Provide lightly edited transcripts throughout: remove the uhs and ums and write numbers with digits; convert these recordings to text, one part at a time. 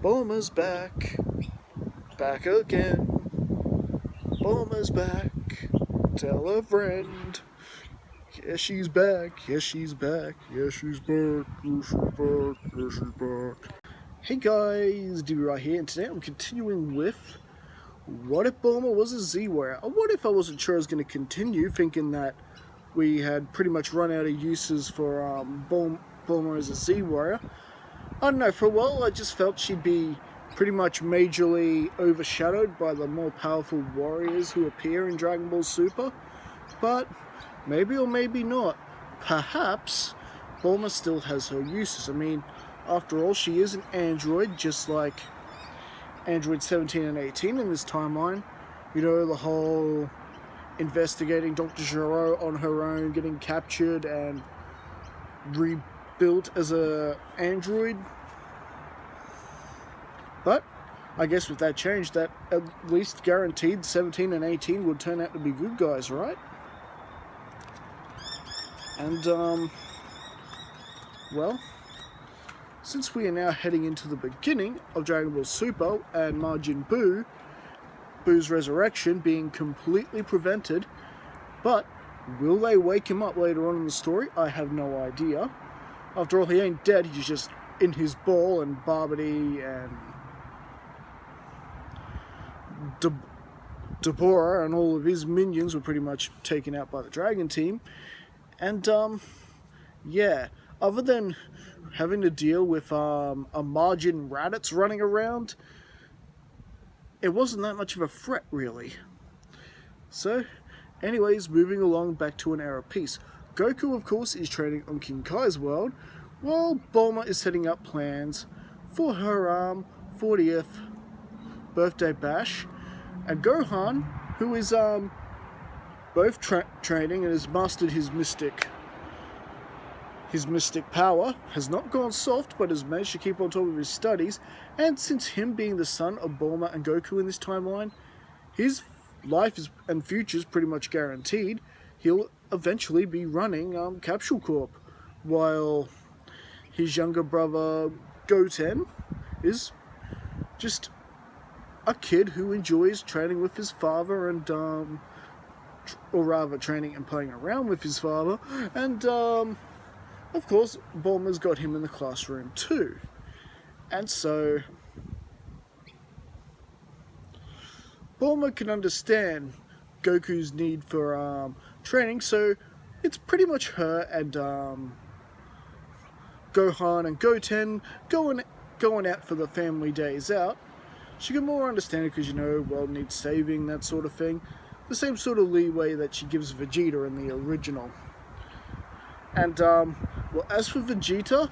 Bulma's back, back again. Bulma's back, tell a friend. Yes, she's back, yes, she's back, yes, she's back, yes, she's back, yes, she's back. Hey guys, DB right here, and today I'm continuing with what if Bulma was a Z-Warrior? Or what if I wasn't sure I was going to continue, thinking that we had pretty much run out of uses for Bulma as a Z-Warrior. I don't know, for a while I just felt she'd be pretty much majorly overshadowed by the more powerful warriors who appear in Dragon Ball Super, but maybe or maybe not. Perhaps Bulma still has her uses. I mean, after all, she is an android, just like Android 17 and 18 in this timeline. You know, the whole investigating Dr. Gero on her own, getting captured and rebuilt as a android. But I guess with that change, that at least guaranteed 17 and 18 would turn out to be good guys, right? And well, since we are now heading into the beginning of Dragon Ball Super and Majin Buu's resurrection being completely prevented, but will they wake him up later on in the story? I have no idea. After all, he ain't dead, he's just in his ball, and Barbity and Deborah and all of his minions were pretty much taken out by the Dragon Team. And yeah, other than having to deal with a Majin Raditz running around, it wasn't that much of a threat, really. So, anyways, moving along back to an era of peace. Goku, of course, is training on King Kai's world, while Bulma is setting up plans for her 40th birthday bash. And Gohan, who is both training and has mastered his mystic power, has not gone soft, but has managed to keep on top of his studies. And since him being the son of Bulma and Goku in this timeline, his life and future is pretty much guaranteed. He'll eventually be running Capsule Corp, while his younger brother Goten is just a kid who enjoys training with his father and or rather training and playing around with his father, and of course Bulma's got him in the classroom too. And so Bulma can understand Goku's need for training, so it's pretty much her and Gohan and Goten going out for the family days out. She can more understand it because, you know, world needs saving, that sort of thing. The same sort of leeway that she gives Vegeta in the original. And, well, as for Vegeta,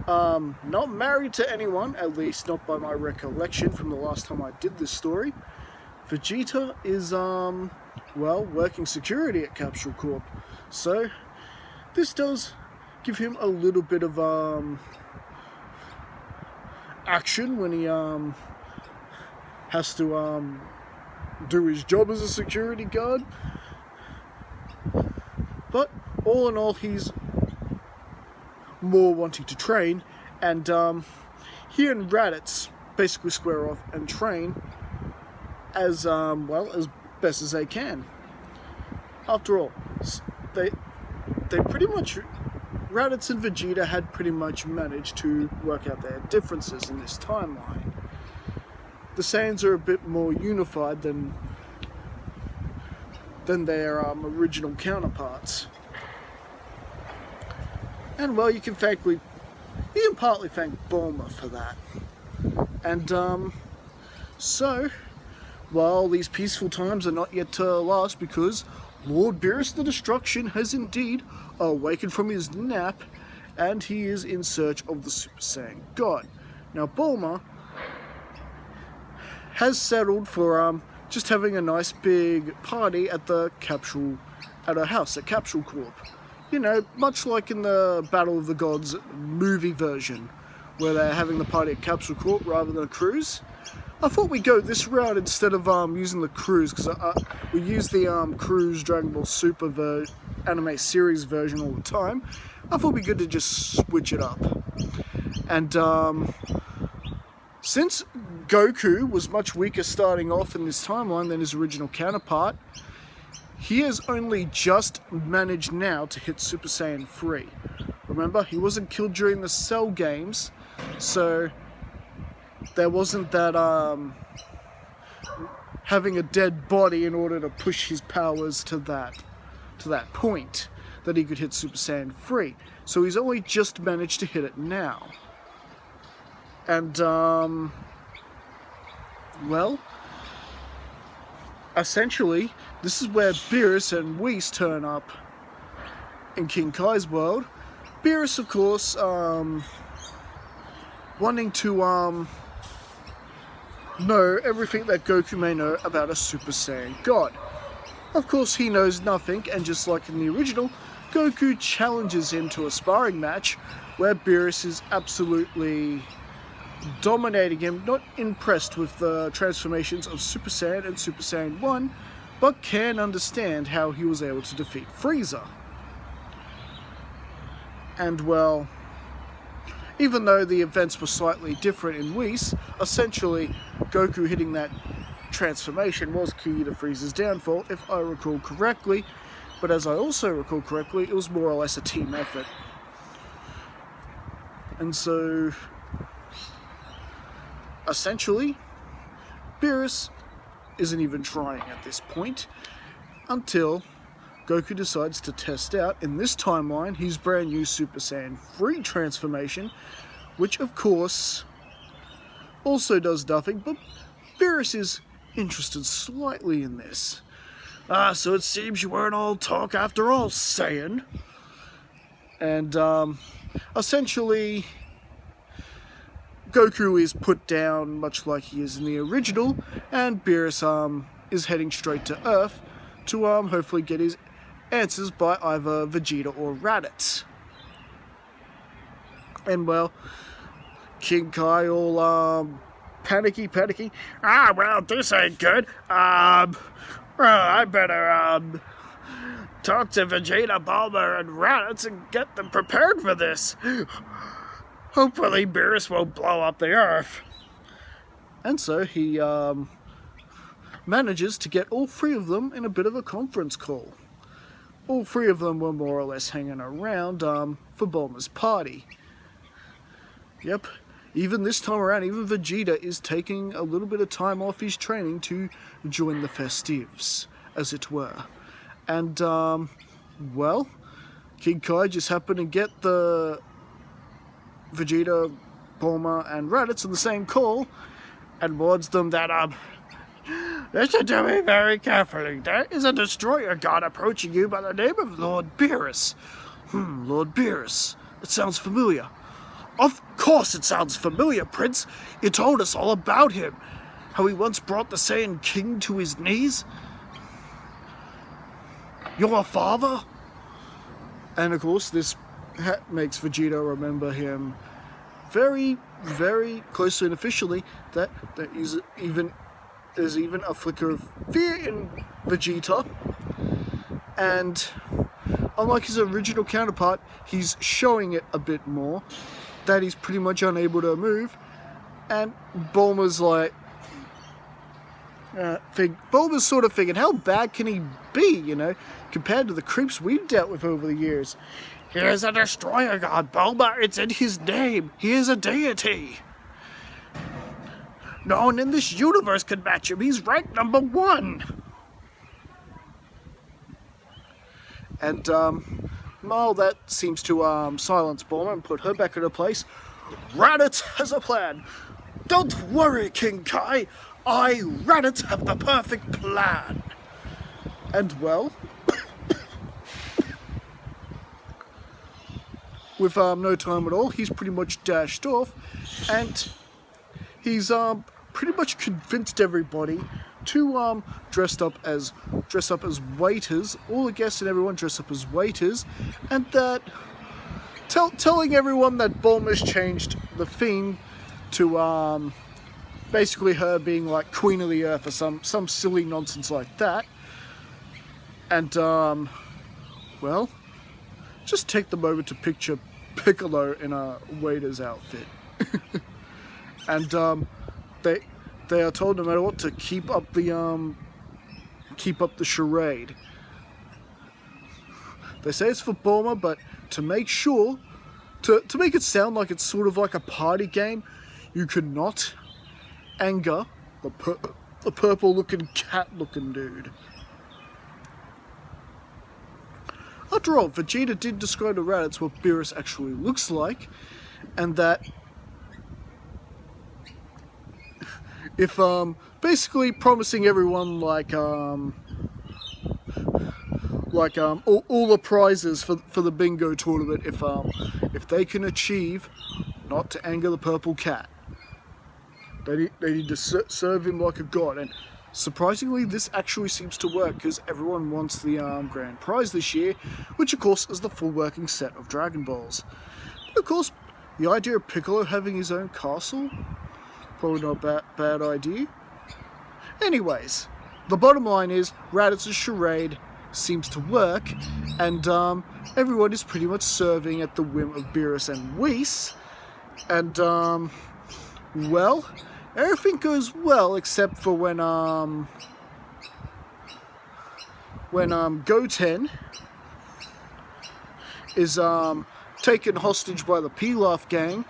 not married to anyone, at least not by my recollection from the last time I did this story. Vegeta is, well, working security at Capsule Corp. So, this does give him a little bit of, action when he, has to do his job as a security guard. But all in all, he's more wanting to train, and he and Raditz basically square off and train as well as best as they can. After all, they pretty much, Raditz and Vegeta had pretty much managed to work out their differences in this timeline. The Saiyans are a bit more unified than their original counterparts. And well, you can partly thank Bulma for that. And so, while these peaceful times are not yet to last, because Lord Beerus the Destruction has indeed awakened from his nap, and he is in search of the Super Saiyan God. Now, Bulma has settled for just having a nice big party at her house at Capsule Corp. You know, much like in the Battle of the Gods movie version, where they're having the party at Capsule Corp rather than a cruise. I thought we'd go this route instead of using the cruise, because we use the cruise Dragon Ball Super anime series version all the time. I thought it'd be good to just switch it up. And Since Goku was much weaker starting off in this timeline than his original counterpart, he has only just managed now to hit Super Saiyan 3. Remember, he wasn't killed during the Cell games, so there wasn't that having a dead body in order to push his powers to that point that he could hit Super Saiyan 3. So he's only just managed to hit it now. And, well, essentially, this is where Beerus and Whis turn up in King Kai's world. Beerus, of course, wanting to, know everything that Goku may know about a Super Saiyan God. Of course, he knows nothing, and just like in the original, Goku challenges him to a sparring match where Beerus is absolutely dominating him, not impressed with the transformations of Super Saiyan and Super Saiyan 1, but can understand how he was able to defeat Frieza. And well, even though the events were slightly different in Whis, essentially Goku hitting that transformation was key to Frieza's downfall, if I recall correctly, but as I also recall correctly, it was more or less a team effort. And so, essentially, Beerus isn't even trying at this point, until Goku decides to test out, in this timeline, his brand new Super Saiyan 3 transformation, which of course also does nothing, but Beerus is interested slightly in this. So it seems you weren't all talk after all, Saiyan. And essentially, Goku is put down much like he is in the original, and Beerus is heading straight to Earth to hopefully get his answers by either Vegeta or Raditz. And well, King Kai all panicky. Well, this ain't good. I better talk to Vegeta, Bulma, and Raditz and get them prepared for this. Hopefully Beerus won't blow up the Earth. And so he manages to get all three of them in a bit of a conference call. All three of them were more or less hanging around for Bulma's party. Yep, even this time around, even Vegeta is taking a little bit of time off his training to join the festives, as it were. And, well, King Kai just happened to get the Vegeta, Bulma, and Raditz on the same call, and warns them that, listen to me very carefully. There is a destroyer god approaching you by the name of Lord Beerus. Lord Beerus. It sounds familiar. Of course it sounds familiar, Prince. You told us all about him. How he once brought the Saiyan King to his knees. Your father? And of course this makes Vegeta remember him very, very closely and officially that there is even a flicker of fear in Vegeta, and unlike his original counterpart, he's showing it a bit more, that he's pretty much unable to move, and Bulma's like, Bulma's sort of figured, how bad can he be, you know, compared to the creeps we've dealt with over the years. He is a destroyer god, Bulma, it's in his name, he is a deity. No one in this universe can match him. He's ranked number 1. And, well, that seems to, silence Bulma and put her back in her place. Raditz has a plan. Don't worry, King Kai. I, Raditz, have the perfect plan. And, well, with, no time at all, he's pretty much dashed off, and he's, pretty much convinced everybody to dress up as waiters. All the guests and everyone dress up as waiters, and that telling everyone that Bulma's changed the theme to basically her being like Queen of the Earth or some silly nonsense like that. And well, just take the moment to picture Piccolo in a waiter's outfit. and they are told no matter what to keep up the charade. They say it's for Bulma, but to make sure, to make it sound like it's sort of like a party game, you cannot anger the purple-looking, cat-looking dude. After all, Vegeta did describe to Raditz what Beerus actually looks like, and that if basically promising everyone like all the prizes for the bingo tournament if they can achieve not to anger the purple cat. They need to serve him like a god, and surprisingly this actually seems to work because everyone wants the grand prize this year, which of course is the full working set of Dragon Balls. But of course, the idea of Piccolo having his own castle, probably not a bad idea. Anyways, the bottom line is Raditz's charade seems to work, and everyone is pretty much serving at the whim of Beerus and Whis, and well, everything goes well except for when Goten is taken hostage by the Pilaf gang,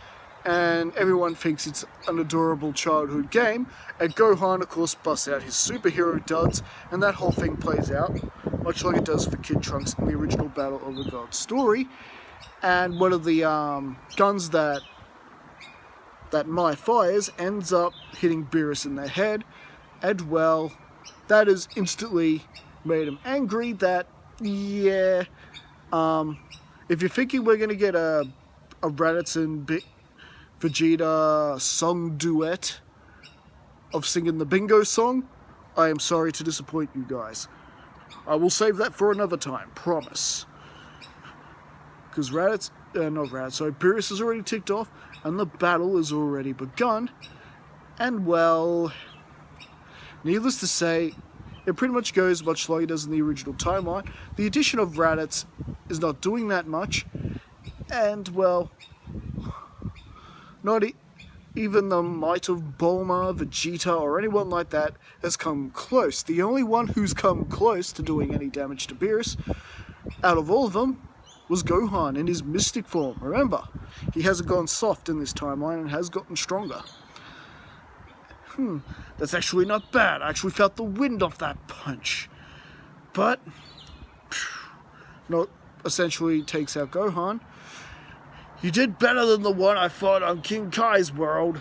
and everyone thinks it's an adorable childhood game, and Gohan of course busts out his superhero duds, and that whole thing plays out much like it does for Kid Trunks in the original Battle of the Gods story. And one of the guns that Mai fires ends up hitting Beerus in the head, and well, that has instantly made him angry that, yeah, if you're thinking we're going to get a Raditz and Vegeta song duet of singing the bingo song, I am sorry to disappoint you guys. I will save that for another time, promise. Because Beerus has already ticked off, and the battle has already begun, and well, needless to say, it pretty much goes much like it does in the original timeline. The addition of Raditz is not doing that much, and well, not even the might of Bulma, Vegeta, or anyone like that has come close. The only one who's come close to doing any damage to Beerus, out of all of them, was Gohan in his mystic form. Remember, he hasn't gone soft in this timeline and has gotten stronger. That's actually not bad. I actually felt the wind off that punch. But, no, essentially takes out Gohan. You did better than the one I fought on King Kai's world.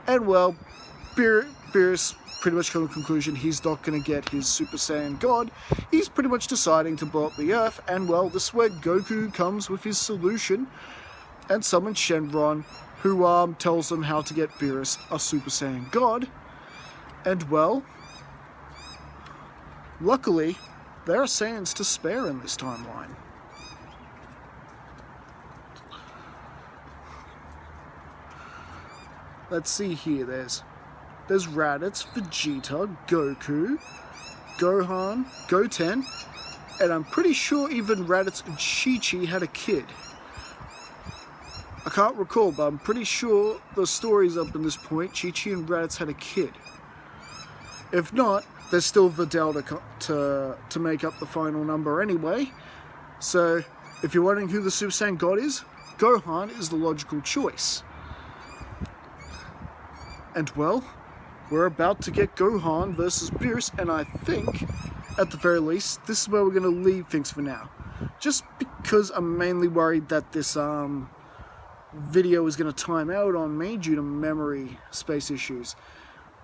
And well, Beerus pretty much come to the conclusion he's not going to get his Super Saiyan God. He's pretty much deciding to blow up the Earth, and well, this is where Goku comes with his solution and summons Shenron, who tells them how to get Beerus a Super Saiyan God. And well, luckily, there are Saiyans to spare in this timeline. Let's see here, there's Raditz, Vegeta, Goku, Gohan, Goten, and I'm pretty sure even Raditz and Chi-Chi had a kid. I can't recall, but I'm pretty sure the story's up in this point. Chi-Chi and Raditz had a kid. If not, there's still Videl to make up the final number anyway. So, if you're wondering who the Super Saiyan God is, Gohan is the logical choice. And well, we're about to get Gohan versus Beerus, and I think, at the very least, this is where we're going to leave things for now. Just because I'm mainly worried that this video is going to time out on me due to memory space issues.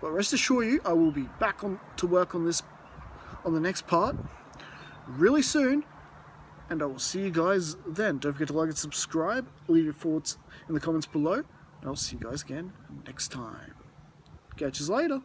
But rest assured you, I will be back to work on this on the next part really soon, and I will see you guys then. Don't forget to like and subscribe, leave your thoughts in the comments below, and I'll see you guys again next time. Catch you later.